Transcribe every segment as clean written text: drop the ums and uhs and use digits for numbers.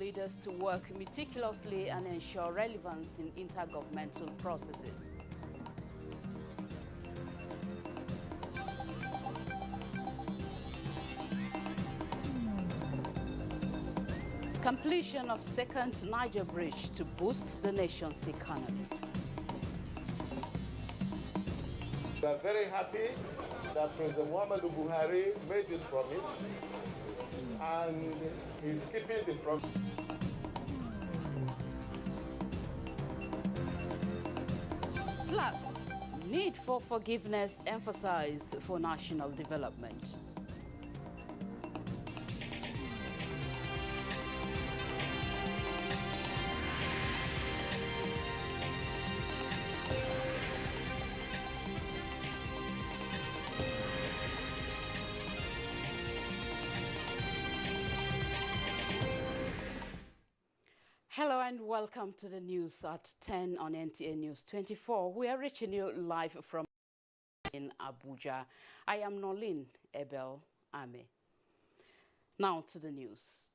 Leaders to work meticulously and ensure relevance in intergovernmental processes. Completion of second Niger bridge to boost the nation's economy. We are very happy that President Muhammadu Buhari made this promise and he's keeping the promise. Plus, need for forgiveness emphasized for national development. Hello and welcome to the news at 10 on NTA News 24. We are reaching you live from in Abuja. I am Nolin Ebel Ame. Now to the news.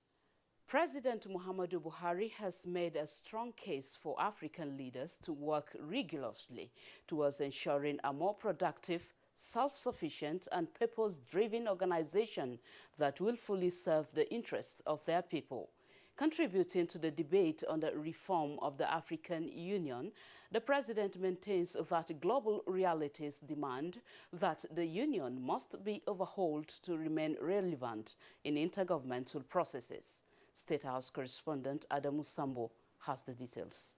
President Muhammadu Buhari has made a strong case for African leaders to work rigorously towards ensuring a more productive, self-sufficient and purpose-driven organization that will fully serve the interests of their people. Contributing to the debate on the reform of the African Union, the president maintains that global realities demand that the union must be overhauled to remain relevant in intergovernmental processes. State House correspondent Adamu Sambo has the details.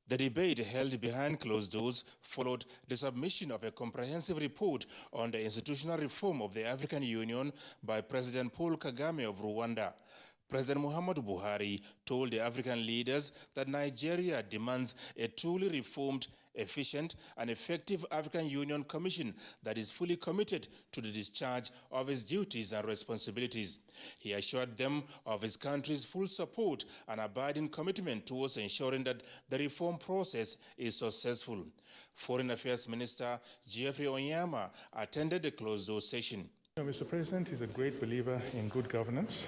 The debate held behind closed doors followed the submission of a comprehensive report on the institutional reform of the African Union by President Paul Kagame of Rwanda. President Muhammadu Buhari told the African leaders that Nigeria demands a truly reformed, efficient and effective African Union Commission that is fully committed to the discharge of its duties and responsibilities. He assured them of his country's full support and abiding commitment towards ensuring that the reform process is successful. Foreign Affairs Minister Geoffrey Onyama attended the closed-door session. Mr. President is a great believer in good governance,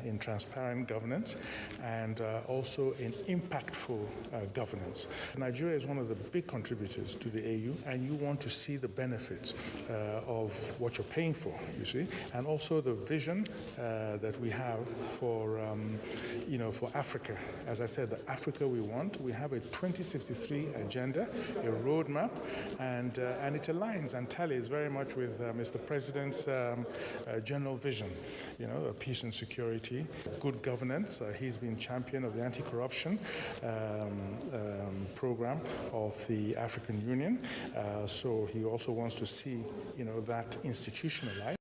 in transparent governance, and also in impactful governance. Nigeria is one of the big contributors to the AU, and you want to see the benefits of what you're paying for, you see, and also the vision that we have for, for Africa. As I said, the Africa we want. We have a 2063 agenda, a roadmap, and it aligns and tallies very much with Mr. President's general vision, peace and security, good governance. He's been champion of the anti-corruption program of the African Union. So he also wants to see, that institutionalized.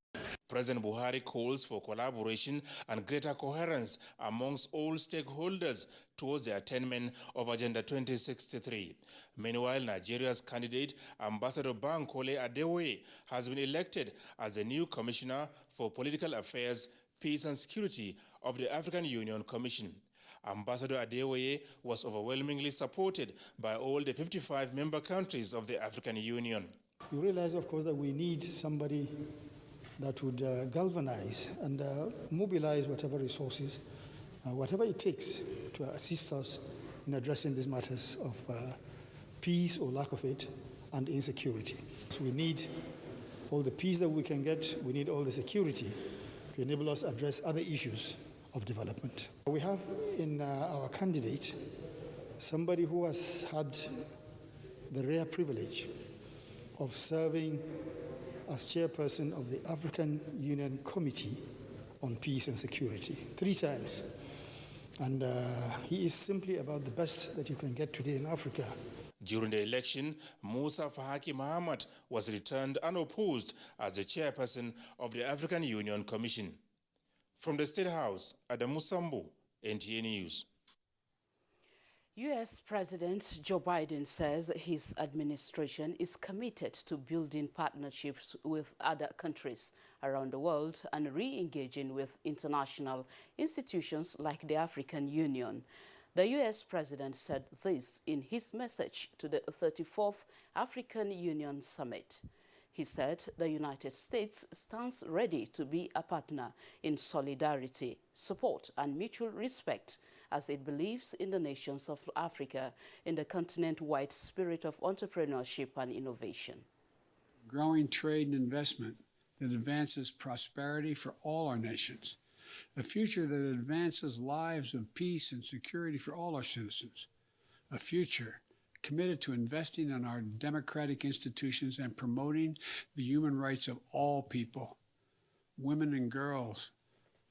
President Buhari calls for collaboration and greater coherence amongst all stakeholders towards the attainment of Agenda 2063. Meanwhile, Nigeria's candidate, Ambassador Bankole Adewoye, has been elected as the new Commissioner for Political Affairs, Peace and Security of the African Union Commission. Ambassador Adewoye was overwhelmingly supported by all the 55 member countries of the African Union. You realize, of course, that we need somebody that would galvanize and mobilize whatever resources, whatever it takes to assist us in addressing these matters of peace or lack of it and insecurity. So we need all the peace that we can get, we need all the security to enable us to address other issues of development. We have in our candidate somebody who has had the rare privilege of serving as chairperson of the African Union Committee on Peace and Security 3 times. And he is simply about the best that you can get today in Africa. During the election, Musa Fahaki Mahamat was returned unopposed as the chairperson of the African Union Commission. From the State House, Adamu Sambo, NTA News. U.S. President Joe Biden says his administration is committed to building partnerships with other countries around the world and re-engaging with international institutions like the African Union. The U.S. President said this in his message to the 34th African Union Summit. He said the United States stands ready to be a partner in solidarity, support and mutual respect as it believes in the nations of Africa in the continent-wide spirit of entrepreneurship and innovation. Growing trade and investment that advances prosperity for all our nations, a future that advances lives of peace and security for all our citizens, a future committed to investing in our democratic institutions and promoting the human rights of all people, women and girls,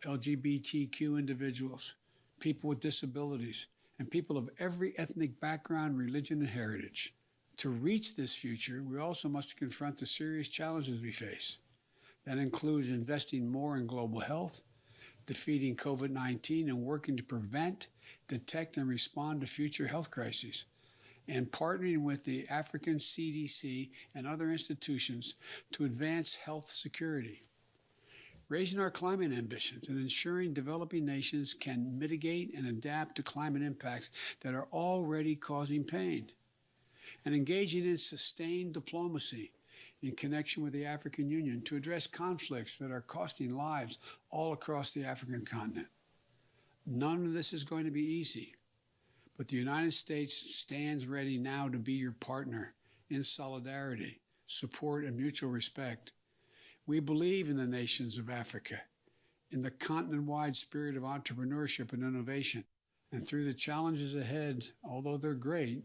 LGBTQ individuals, people with disabilities, and people of every ethnic background, religion, and heritage. To reach this future, we also must confront the serious challenges we face. That includes investing more in global health, defeating COVID-19, and working to prevent, detect, and respond to future health crises, and partnering with the African CDC and other institutions to advance health security. Raising our climate ambitions and ensuring developing nations can mitigate and adapt to climate impacts that are already causing pain. And engaging in sustained diplomacy in connection with the African Union to address conflicts that are costing lives all across the African continent. None of this is going to be easy, but the United States stands ready now to be your partner in solidarity, support, and mutual respect. We believe in the nations of Africa, in the continent-wide spirit of entrepreneurship and innovation, and through the challenges ahead, although they're great,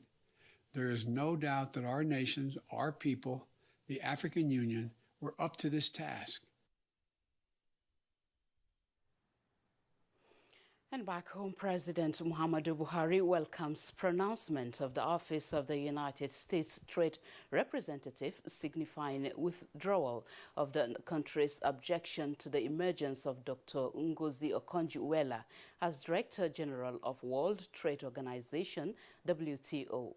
there is no doubt that our nations, our people, the African Union, were up to this task. And back home, President Muhammadu Buhari welcomes pronouncement of the Office of the United States Trade Representative signifying withdrawal of the country's objection to the emergence of Dr. Ngozi Okonjo-Iweala as Director General of World Trade Organization, WTO.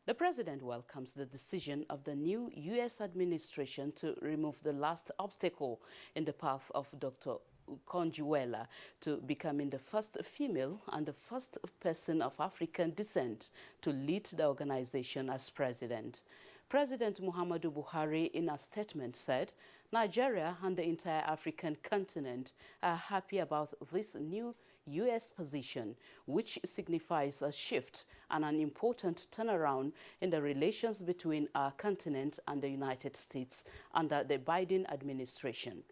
The president welcomes the decision of the new U.S. administration to remove the last obstacle in the path of Dr. Okonjo-Iweala to becoming the first female and the first person of African descent to lead the organization as president. President Muhammadu Buhari, in a statement, said, Nigeria and the entire African continent are happy about this new U.S. position, which signifies a shift and an important turnaround in the relations between our continent and the United States under the Biden administration.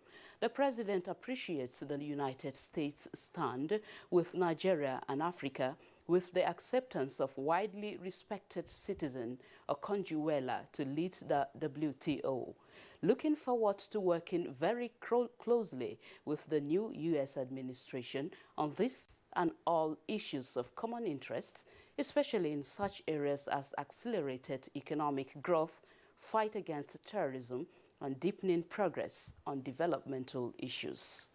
The president appreciates the United States' stand with Nigeria and Africa with the acceptance of widely respected citizen Okonjo-Iweala to lead the WTO. Looking forward to working very closely with the new U.S. administration on this and all issues of common interest, especially in such areas as accelerated economic growth, fight against terrorism, and deepening progress on developmental issues.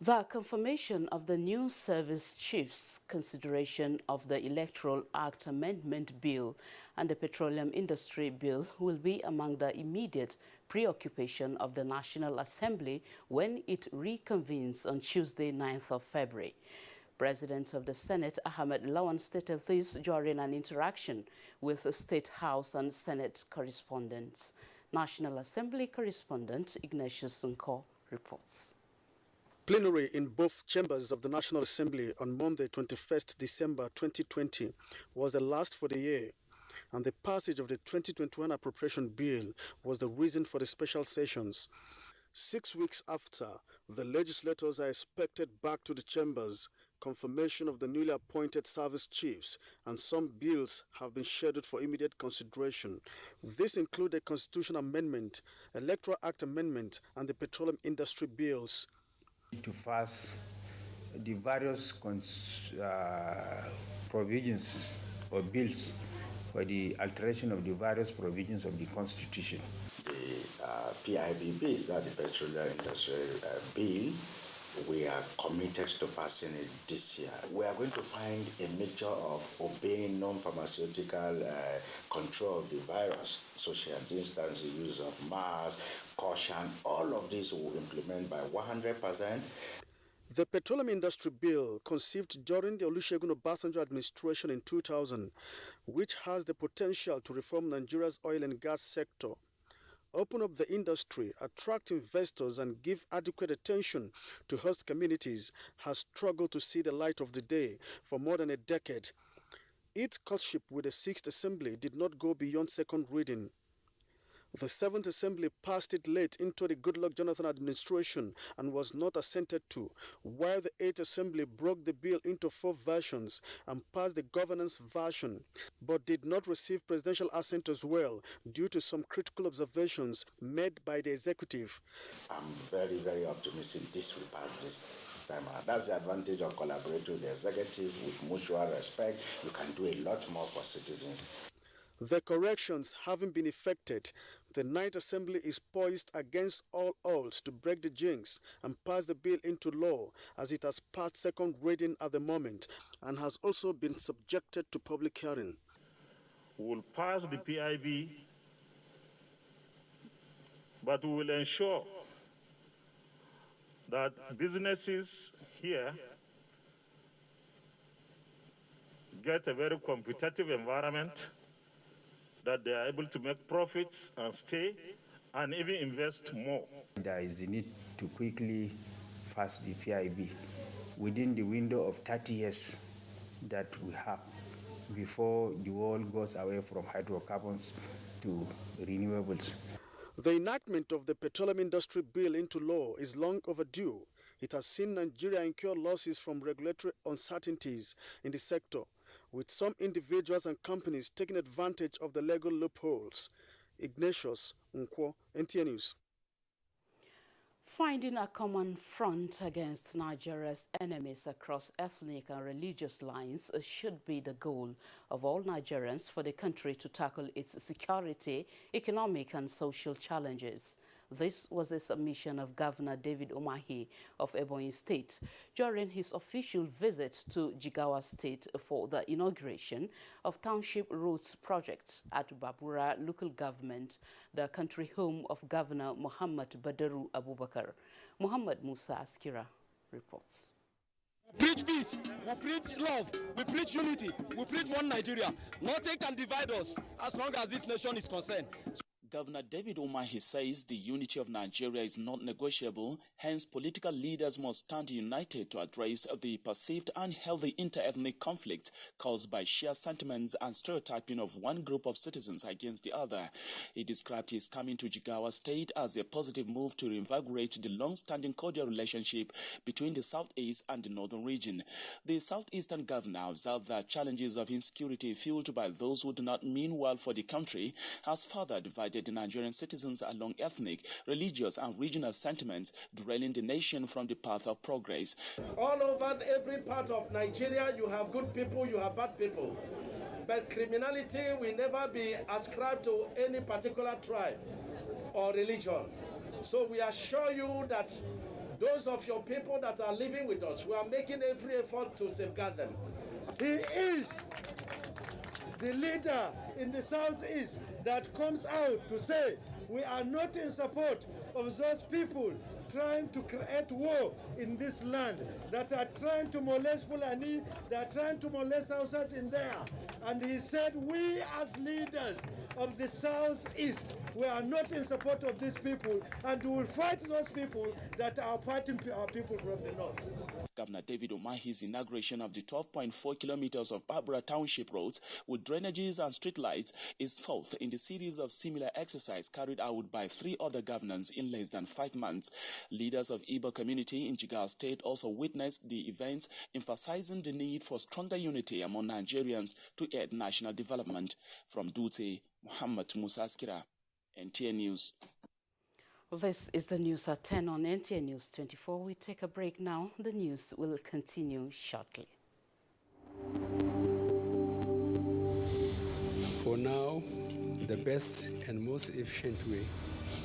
The confirmation of the new service chiefs, consideration of the Electoral Act Amendment Bill and the Petroleum Industry Bill will be among the immediate preoccupation of the National Assembly when it reconvenes on Tuesday, 9th of February. President of the Senate, Ahmed Lawan, stated this during an interaction with the State House and Senate correspondents. National Assembly correspondent Ignatius Nko reports. Plenary in both chambers of the National Assembly on Monday, 21st December 2020 was the last for the year, and the passage of the 2021 appropriation bill was the reason for the special sessions. 6 weeks after, the legislators are expected back to the chambers. Confirmation of the newly appointed service chiefs and some bills have been scheduled for immediate consideration. This includes a constitutional amendment, Electoral Act Amendment, and the Petroleum Industry Bills. To pass the various provisions or bills for the alteration of the various provisions of the Constitution. The PIB bills, that the Petroleum Industry Bill, we are committed to passing it this year. We are going to find a mixture of obeying non-pharmaceutical control of the virus, social distance, the use of masks, caution, all of this will implement by 100%. The Petroleum Industry Bill, conceived during the Olusegun Obasanjo administration in 2000, which has the potential to reform Nigeria's oil and gas sector, open up the industry, attract investors, and give adequate attention to host communities, has struggled to see the light of the day for more than a decade. Its courtship with the 6th Assembly did not go beyond second reading. The 7th Assembly passed it late into the Goodluck Jonathan administration and was not assented to, while the 8th Assembly broke the bill into 4 versions and passed the governance version, but did not receive presidential assent as well due to some critical observations made by the executive. I'm very, very optimistic this will pass this time around. That's the advantage of collaborating with the executive with mutual respect. You can do a lot more for citizens. The corrections having been effected, the 9th Assembly is poised against all odds to break the jinx and pass the bill into law, as it has passed second reading at the moment and has also been subjected to public hearing. We will pass the PIB, but we will ensure that businesses here get a very competitive environment, that they are able to make profits and stay and even invest more. There is a need to quickly pass the PIB within the window of 30 years that we have before the world goes away from hydrocarbons to renewables. The enactment of the Petroleum Industry Bill into law is long overdue. It has seen Nigeria incur losses from regulatory uncertainties in the sector, with some individuals and companies taking advantage of the legal loopholes. Ignatius Nkwo, NTA News. Finding a common front against Nigeria's enemies across ethnic and religious lines should be the goal of all Nigerians for the country to tackle its security, economic and social challenges. This was the submission of Governor David Umahi of Ebonyi State during his official visit to Jigawa State for the inauguration of Township Roads Project at Babura local government, the country home of Governor Muhammad Badaru Abubakar. Muhammad Musa Askira reports. We preach peace, we preach love, we preach unity, we preach one Nigeria. Nothing can divide us as long as this nation is concerned. Governor David Umahi says the unity of Nigeria is not negotiable, hence political leaders must stand united to address the perceived unhealthy inter-ethnic conflict caused by shared sentiments and stereotyping of one group of citizens against the other. He described his coming to Jigawa State as a positive move to reinvigorate the long-standing cordial relationship between the southeast and the northern region. The southeastern governor observed that challenges of insecurity fueled by those who do not mean well for the country has further divided the Nigerian citizens along ethnic, religious and regional sentiments, derailing the nation from the path of progress. All over every part of Nigeria, you have good people, you have bad people. But criminality will never be ascribed to any particular tribe or religion. So we assure you that those of your people that are living with us, we are making every effort to safeguard them. He is the leader in the southeast that comes out to say we are not in support of those people trying to create war in this land, that are trying to molest Fulani, that are trying to molest Hausas in there. And he said, we as leaders of the southeast, we are not in support of these people, and we will fight those people that are fighting our people from the north. Governor David Umahi's inauguration of the 12.4 kilometers of Babura Township roads with drainages and streetlights is fourth in the series of similar exercise carried out by 3 other governors in less than 5 months. Leaders of Igbo community in Jigawa State also witnessed the events, emphasizing the need for stronger unity among Nigerians to aid national development. From Dutse, Muhammad Musa Askira, NTA News. This is the news at 10 on NTA News 24. We take a break now. The news will continue shortly. For now, the best and most efficient way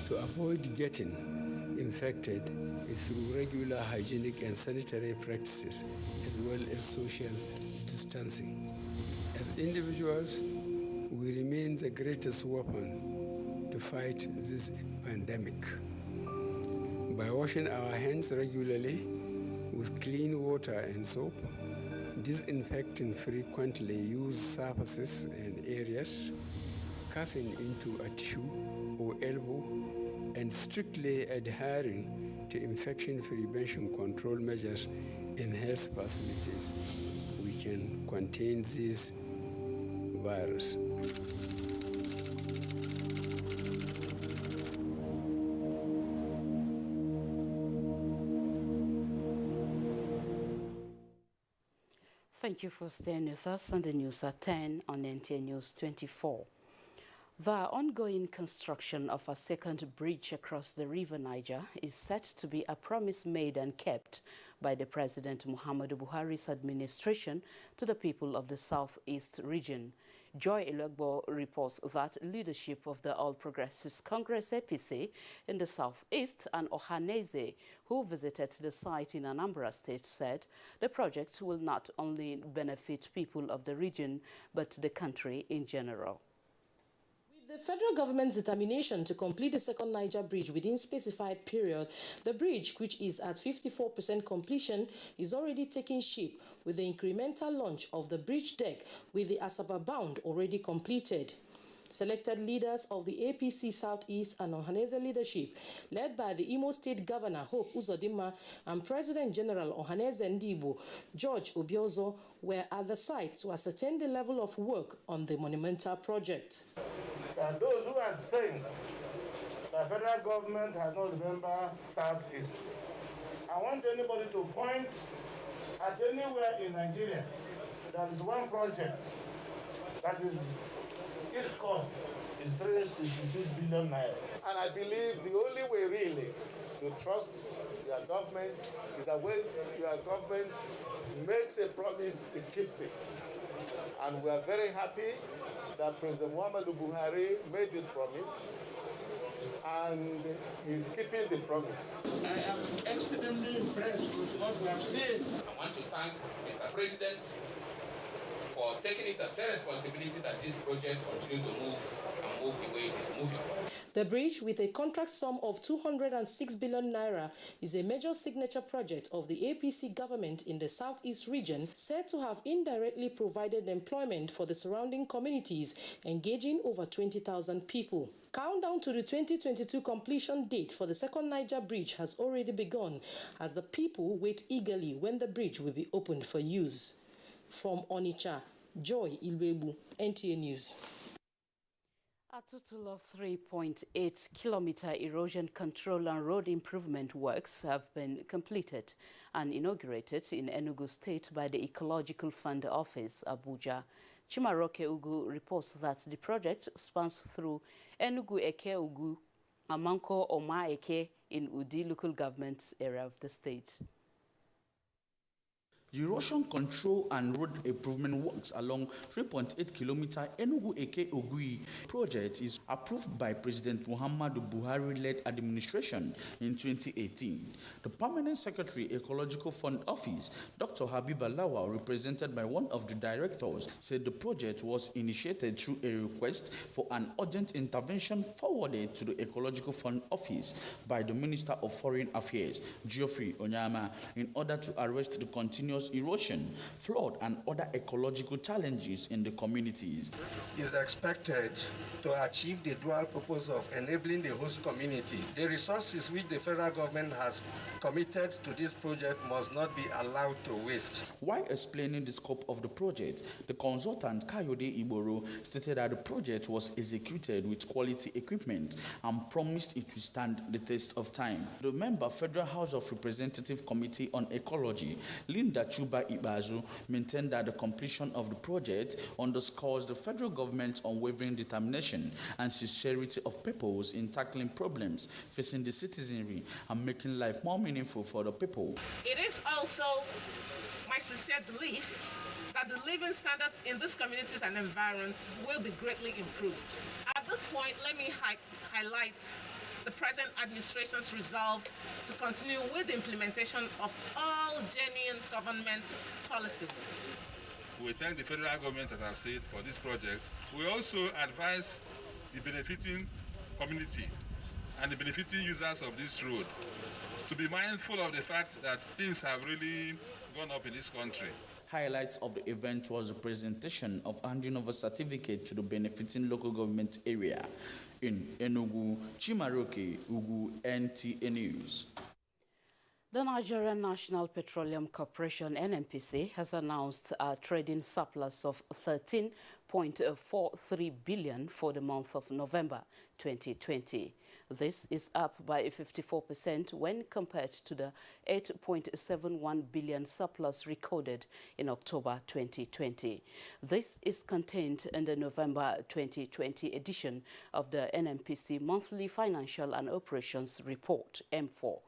to avoid getting infected is through regular hygienic and sanitary practices, as well as social distancing. As individuals, we remain the greatest weapon to fight this pandemic. By washing our hands regularly, with clean water and soap, disinfecting frequently used surfaces and areas, coughing into a tissue or elbow, and strictly adhering to infection prevention control measures in health facilities, we can contain this virus. Thank you for staying with us on the news at 10 on NTA News 24. The ongoing construction of a second bridge across the River Niger is set to be a promise made and kept by the President Muhammadu Buhari's administration to the people of the Southeast region. Joy Elugbo reports that leadership of the All Progressives Congress APC in the Southeast and Ohaneze, who visited the site in Anambra State, said the project will not only benefit people of the region, but the country in general. The federal government's determination to complete the second Niger bridge within specified period, the bridge, which is at 54% completion, is already taking shape with the incremental launch of the bridge deck with the Asaba bound already completed. Selected leaders of the APC Southeast and Ohaneze leadership, led by the Imo State Governor Hope Uzodimma and President General Ohaneze Ndibo George Obiozo, were at the site to ascertain the level of work on the monumental project. And those who are saying the federal government has not remembered Southeast, I want anybody to point at anywhere in Nigeria that is one project that is its cost is 366 billion naira. And I believe the only way really to trust your government is that when your government makes a promise, it keeps it. And we are very happy that President Muhammadu Buhari made this promise, and he's keeping the promise. I am extremely impressed with what we have seen. I want to thank Mr. President for taking it as a responsibility that this project continue to move and move the way it is moving. The bridge, with a contract sum of 206 billion naira, is a major signature project of the APC government in the Southeast region, said to have indirectly provided employment for the surrounding communities, engaging over 20,000 people. Countdown to the 2022 completion date for the second Niger bridge has already begun, as the people wait eagerly when the bridge will be opened for use. From Onitsha, Joy Ilwebu, NTA News. A total of 3.8-kilometer erosion control and road improvement works have been completed and inaugurated in Enugu State by the Ecological Fund Office, Abuja. Chimaroke Ugu reports that the project spans through Enugu Eke Ugu, Amanko Oma Eke in Udi local government area of the state. Erosion control and road improvement works along 3.8-kilometer Enugu Eke Ogui project is approved by President Muhammadu Buhari-led administration in 2018. The Permanent Secretary, Ecological Fund Office, Dr. Habiba Lawal, represented by one of the directors, said the project was initiated through a request for an urgent intervention forwarded to the Ecological Fund Office by the Minister of Foreign Affairs, Geoffrey Onyama, in order to arrest the continuous erosion, flood, and other ecological challenges in the communities. Is expected to achieve the dual purpose of enabling the host community. The resources which the federal government has committed to this project must not be allowed to waste. While explaining the scope of the project, the consultant Kayode Iboro stated that the project was executed with quality equipment and promised it will stand the test of time. The member Federal House of Representatives Committee on Ecology, Linda Chuba Ibazu, maintained that the completion of the project underscores the federal government's unwavering determination and sincerity of purpose in tackling problems facing the citizenry and making life more meaningful for the people. It is also my sincere belief that the living standards in these communities and environments will be greatly improved. At this point, let me highlight the present administration's resolve to continue with the implementation of all genuine government policies. We thank the federal government, as I've said, for this project. We also advise the benefiting community and the benefiting users of this road to be mindful of the fact that things have really gone up in this country. Highlights of the event was the presentation of handing over certificate to the benefiting local government area in Enugu. Chimaroke, Ugu, NTA News. The Nigerian National Petroleum Corporation, NNPC, has announced a trading surplus of 13.43 billion for the month of November 2020. This is up by 54% when compared to the 8.71 billion surplus recorded in October 2020. This is contained in the November 2020 edition of the NNPC Monthly Financial and Operations Report, M4.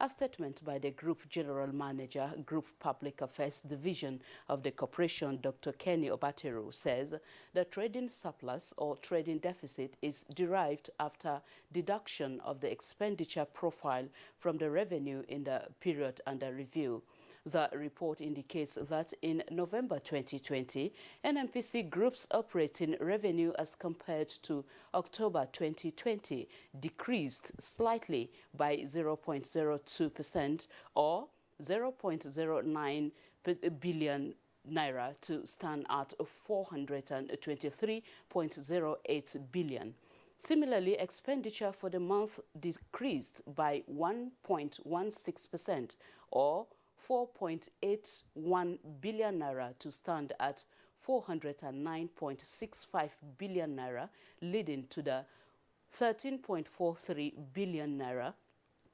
A statement by the Group General Manager, Group Public Affairs Division of the Corporation, Dr. Kenny Obateru, says the trading surplus or trading deficit is derived after deduction of the expenditure profile from the revenue in the period under review. The report indicates that in November 2020, NNPC Group's operating revenue as compared to October 2020 decreased slightly by 0.02% or 0.09 billion naira to stand at 423.08 billion. Similarly, expenditure for the month decreased by 1.16% or 4.81 billion naira to stand at 409.65 billion naira, leading to the 13.43 billion naira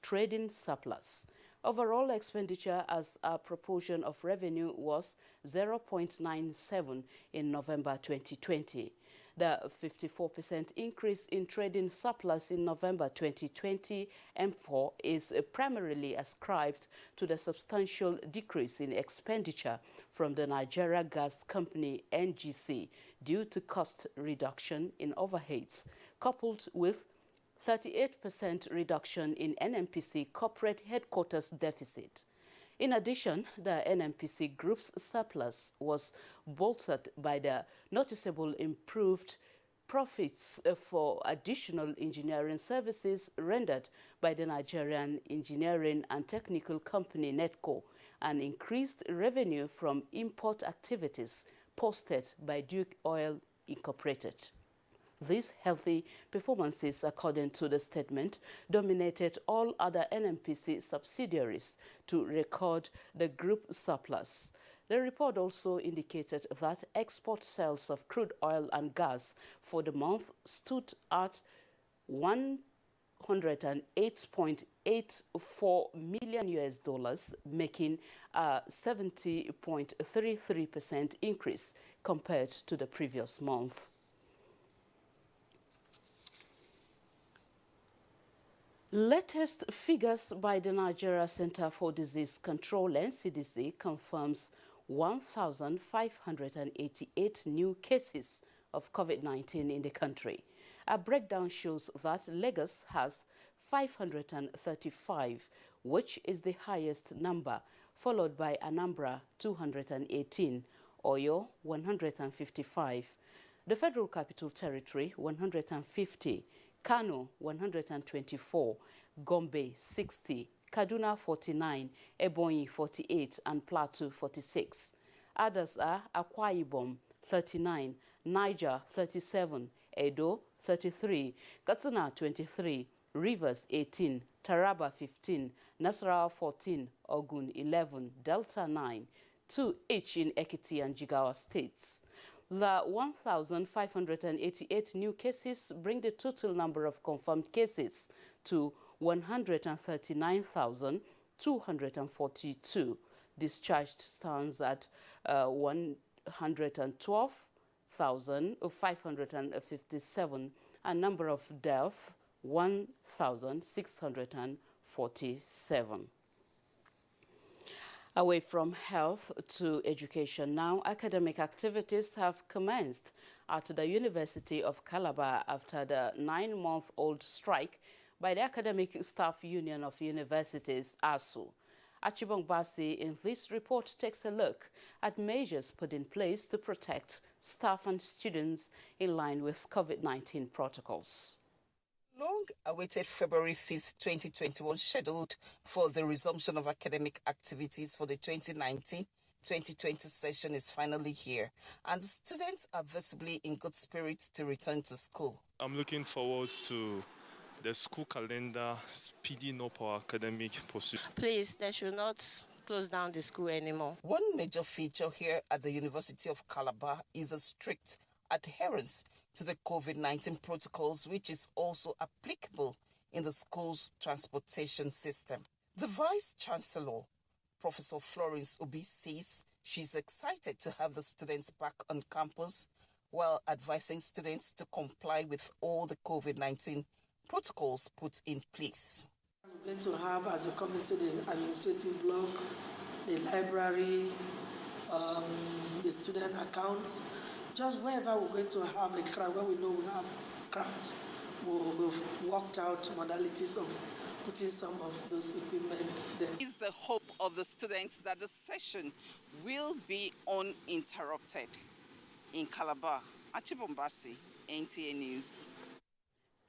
trading surplus. Overall expenditure as a proportion of revenue was 0.97 in November 2020. The 54% increase in trading surplus in November 2020 M4 is primarily ascribed to the substantial decrease in expenditure from the Nigeria Gas Company NGC due to cost reduction in overheads, coupled with 38% reduction in NNPC corporate headquarters deficit. In addition, the NNPC Group's surplus was bolstered by the noticeable improved profits for additional engineering services rendered by the Nigerian Engineering and Technical Company NETCO and increased revenue from import activities posted by Duke Oil Incorporated. These healthy performances, according to the statement, dominated all other NNPC subsidiaries to record the group surplus. The report also indicated that export sales of crude oil and gas for the month stood at $108.84 million, making a 70.33% increase compared to the previous month. Latest figures by the Nigeria Center for Disease Control (NCDC) confirms 1,588 new cases of COVID-19 in the country. A breakdown shows that Lagos has 535, which is the highest number, followed by Anambra 218, Oyo 155, the Federal Capital Territory 150, Kano 124, Gombe 60, Kaduna 49, Ebonyi 48, and Plateau 46. Others are Akwa Ibom 39, Niger 37, Edo 33, Katsina 23, Rivers 18, Taraba 15, Nasarawa 14, Ogun 11, Delta 9, 2 each in Ekiti and Jigawa states. The 1,588 new cases bring the total number of confirmed cases to 139,242. Discharged stands at 112,557, and number of deaths 1,647. Away from health to education now, academic activities have commenced at the University of Calabar after the 9-month-old strike by the Academic Staff Union of Universities, ASU. Achibong Basi in this report takes a look at measures put in place to protect staff and students in line with COVID-19 protocols. Long-awaited February 5th, 2021 scheduled for the resumption of academic activities for the 2019-2020 session is finally here, and students are visibly in good spirits to return to school. I'm looking forward to the school calendar speeding up our academic pursuit. Please, they should not close down the school anymore. One major feature here at the University of Calabar is a strict adherence to the COVID-19 protocols, which is also applicable in the school's transportation system. The Vice-Chancellor, Professor Florence Obi, says she's excited to have the students back on campus while advising students to comply with all the COVID-19 protocols put in place. We're going to have, as you come into the administrative block, the library, the student accounts, just wherever we're going to have a crowd, where we know we have crowds, we've worked out modalities of putting some of those equipment there. It's the hope of the students that the session will be uninterrupted. In Calabar, Achibombasi, NTA News.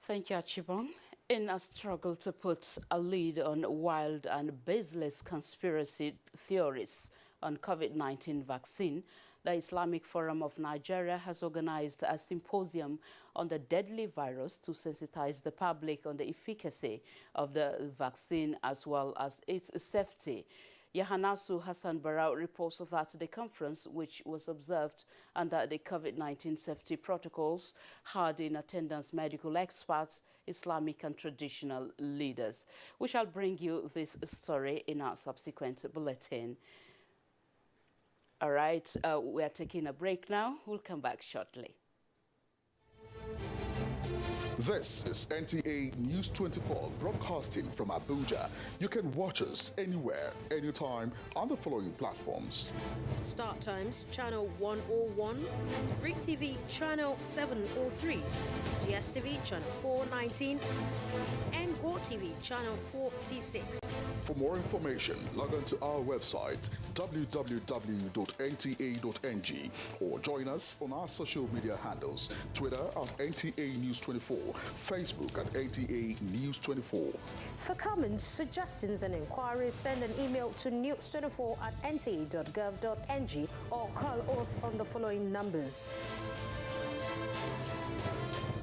Thank you, Achibon. In a struggle to put a lid on wild and baseless conspiracy theories on COVID-19 vaccine, the Islamic Forum of Nigeria has organized a symposium on the deadly virus to sensitize the public on the efficacy of the vaccine as well as its safety. Yahanasu Hassan Barau reports that the conference, which was observed under the COVID-19 safety protocols, had in attendance medical experts, Islamic and traditional leaders. We shall bring you this story in our subsequent bulletin. All right, we are taking a break now. We'll come back shortly. This is NTA News 24 broadcasting from Abuja. You can watch us anywhere, anytime on the following platforms. Start Times, Channel 101, Freak TV, Channel 703, GSTV, Channel 419, and Go TV, Channel 46. For more information, log on to our website, www.nta.ng, or join us on our social media handles, Twitter at NTA News 24, Facebook at NTA News 24. For comments, suggestions, and inquiries, send an email to news24@nta.gov.ng or call us on the following numbers.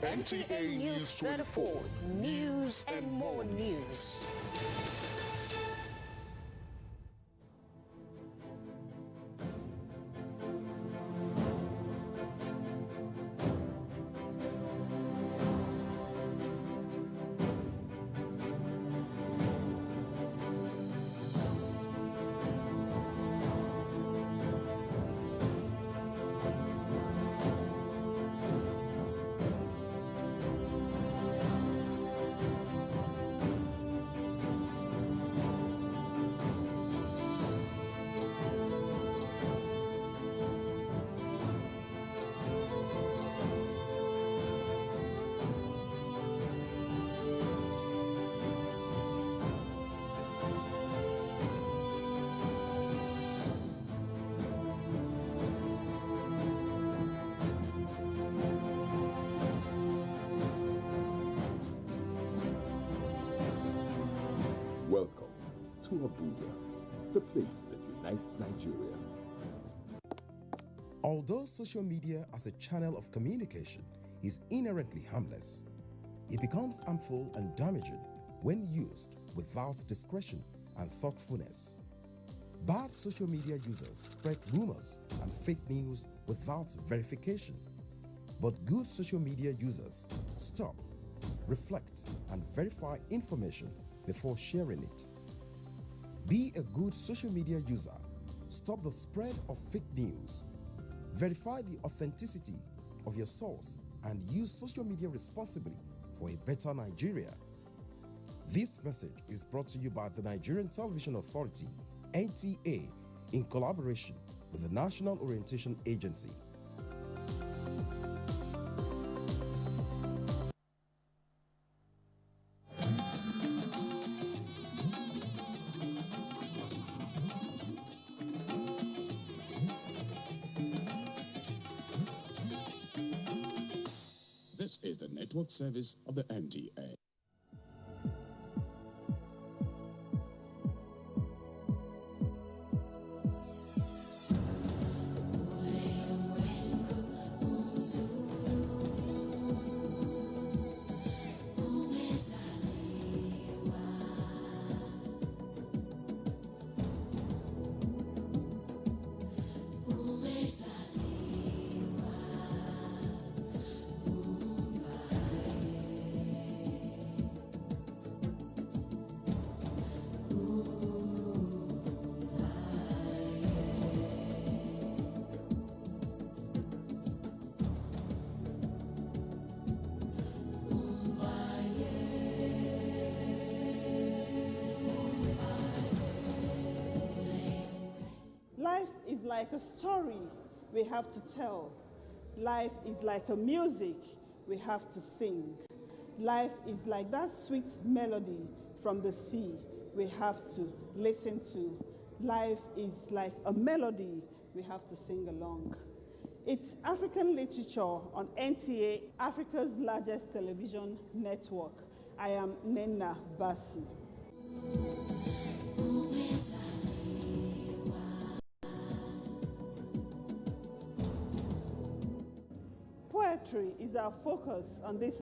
NTA News 24, news and more news. Welcome to Abuja, the place that unites Nigeria. Although social media as a channel of communication is inherently harmless, it becomes harmful and damaging when used without discretion and thoughtfulness. Bad social media users spread rumors and fake news without verification. But good social media users stop, reflect, and verify information before sharing it. Be a good social media user. Stop the spread of fake news. Verify the authenticity of your source and use social media responsibly for a better Nigeria. This message is brought to you by the Nigerian Television Authority, NTA, in collaboration with the National Orientation Agency. This is the network service of the NTA. like a story we have to tell. Life is like a music we have to sing. Life is like that sweet melody from the sea we have to listen to. Life is like a melody we have to sing along. It's African literature on NTA, Africa's largest television network. I am Nena Bassi. Poetry is our focus on this